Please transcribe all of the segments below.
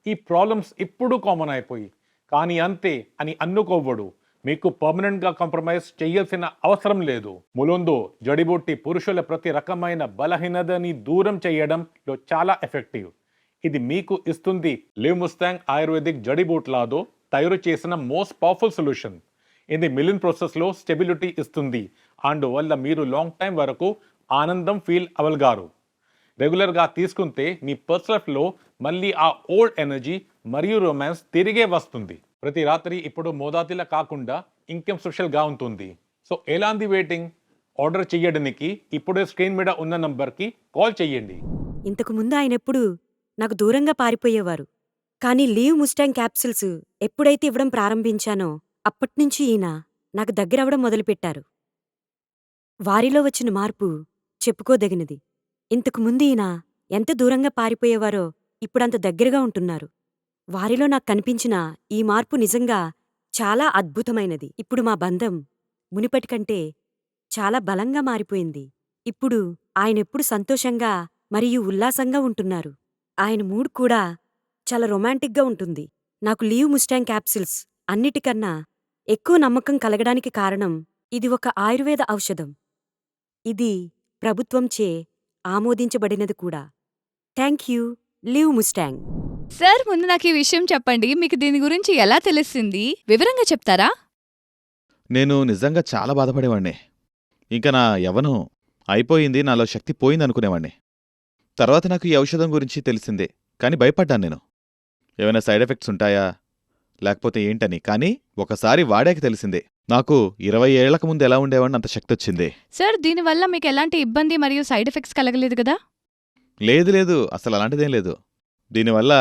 ఈ ప్రాబ్లమ్స్ ఇప్పుడు కామన్ అయిపోయి కానీ అంతే అని అనుకోవడు. మీకు పర్మనెంట్గా కాంప్రమైజ్ చేయాల్సిన అవసరం లేదు. ములుందు జడిబుట్టి పురుషుల ప్రతి రకమైన బలహీనతని దూరం చేయడంలో చాలా ఎఫెక్టివ్. ఇది మీకు ఇస్తుంది లివ్ ముస్తాంగ్ ఆయుర్వేదిక్ జడిబూట్లాతో తయారు చేసిన మోస్ట్ పవర్ఫుల్ సొల్యూషన్. ఇది మిలిన్ ప్రాసెస్లో స్టెబిలిటీ ఇస్తుంది. అందువల్ల మీరు లాంగ్ టైం వరకు ఆనందం ఫీల్ అవ్వగలరు. రెగ్యులర్గా తీసుకుంటే మీ పర్సనల్లో మళ్ళీ ఆ ఓల్డ్ ఎనర్జీ మరియు రొమాన్స్ తిరిగే వస్తుంది. ప్రతి రాత్రి ఇప్పుడు మోదాతిలా కాకుండా ఇంకేం స్పెషల్గా ఉంటుంది. సో ఎలాంటి వెయిటింగ్? ఆర్డర్ చేయడానికి ఇప్పుడే స్క్రీన్ మీద ఉన్న నంబర్కి కాల్ చేయండి. ఇంతకు ముందు ఆయనెప్పుడు నాకు దూరంగా పారిపోయేవారు. కానీ లీవ్ ముస్టాంగ్ క్యాప్సిల్స్ ఎప్పుడైతే ఇవ్వడం ప్రారంభించానో అప్పట్నుంచి ఈయన నాకు దగ్గరవడం మొదలుపెట్టారు. వారిలో వచ్చిన మార్పు చెప్పుకోదగినది. ఇంతకు ముందు ఈయన ఎంత దూరంగా పారిపోయేవారో ఇప్పుడంత దగ్గరగా ఉంటున్నారు. వారిలో నాకు కనిపించిన ఈ మార్పు నిజంగా చాలా అద్భుతమైనది. ఇప్పుడు మా బంధం మునిపటి కంటే చాలా బలంగా మారిపోయింది. ఇప్పుడు ఆయనెప్పుడు సంతోషంగా మరియు ఉల్లాసంగా ఉంటున్నారు. ఆయన మూడ్ కూడా చాలా రొమాంటిక్గా ఉంటుంది. నాకు లీవ్ ముస్టాంగ్ క్యాప్సిల్స్ అన్నిటికన్నా ఎక్కువ నమ్మకం కలగడానికి కారణం ఇది ఒక ఆయుర్వేద ఔషధం. ఇది ప్రభుత్వంచే ఆమోదించబడినది కూడా. Thank you leave Mustang. Sir, ముందు నాకు ఈ విషయం చెప్పండి. మీకు దీని గురించి ఎలా తెలిసింది? వివరంగా చెప్తారా? నేను నిజంగా చాలా బాధపడేవాణ్ణి. ఇంక నా యవ్వనం అయిపోయింది, నాలో శక్తి పోయిందనుకునేవాణ్ణి. తర్వాత నాకు ఈ ఔషధం గురించి తెలిసిందే, కానీ భయపడ్డాను నేను. ఏమైనా సైడ్ ఎఫెక్ట్స్ ఉంటాయా లేకపోతే ఏంటని. కానీ ఒకసారి వాడాక తెలిసిందే. నాకు 20 ఏళ్లకు ముందు ఎలా ఉండేవాడిని అంత శక్తి వచ్చింది. సార్, దీనివల్ల మీకు ఎలాంటి ఇబ్బంది మరియు సైడ్ ఎఫెక్ట్స్ కలగలేదు కదా? లేదు, అసలు అలాంటిదేం లేదు. దీనివల్ల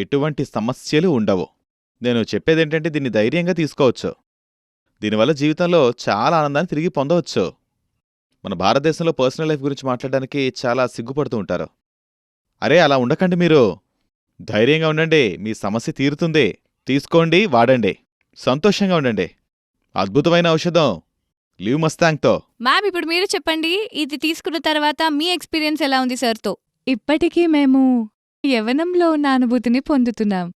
ఎటువంటి సమస్యలు ఉండవు. నేను చెప్పేదేంటంటే దీన్ని ధైర్యంగా తీసుకోవచ్చు. దీనివల్ల జీవితంలో చాలా ఆనందాన్ని తిరిగి పొందవచ్చు. మన భారతదేశంలో పర్సనల్ లైఫ్ గురించి మాట్లాడడానికి చాలా సిగ్గుపడుతూ ఉంటారు. అరే, అలా ఉండకండి. మీరు ధైర్యంగా ఉండండి, మీ సమస్య తీరుతుంది. తీసుకోండి, వాడండి, సంతోషంగా ఉండండి. అద్భుతమైన ఔషధం లీవ్ మస్తాంగ్తో. మ్యామ్, ఇప్పుడు మీరు చెప్పండి, ఇది తీసుకున్న తర్వాత మీ ఎక్స్పీరియన్స్ ఎలా ఉంది సార్తో? ఇప్పటికీ మేము యవ్వనంలో ఉన్న అనుభూతిని పొందుతున్నాం.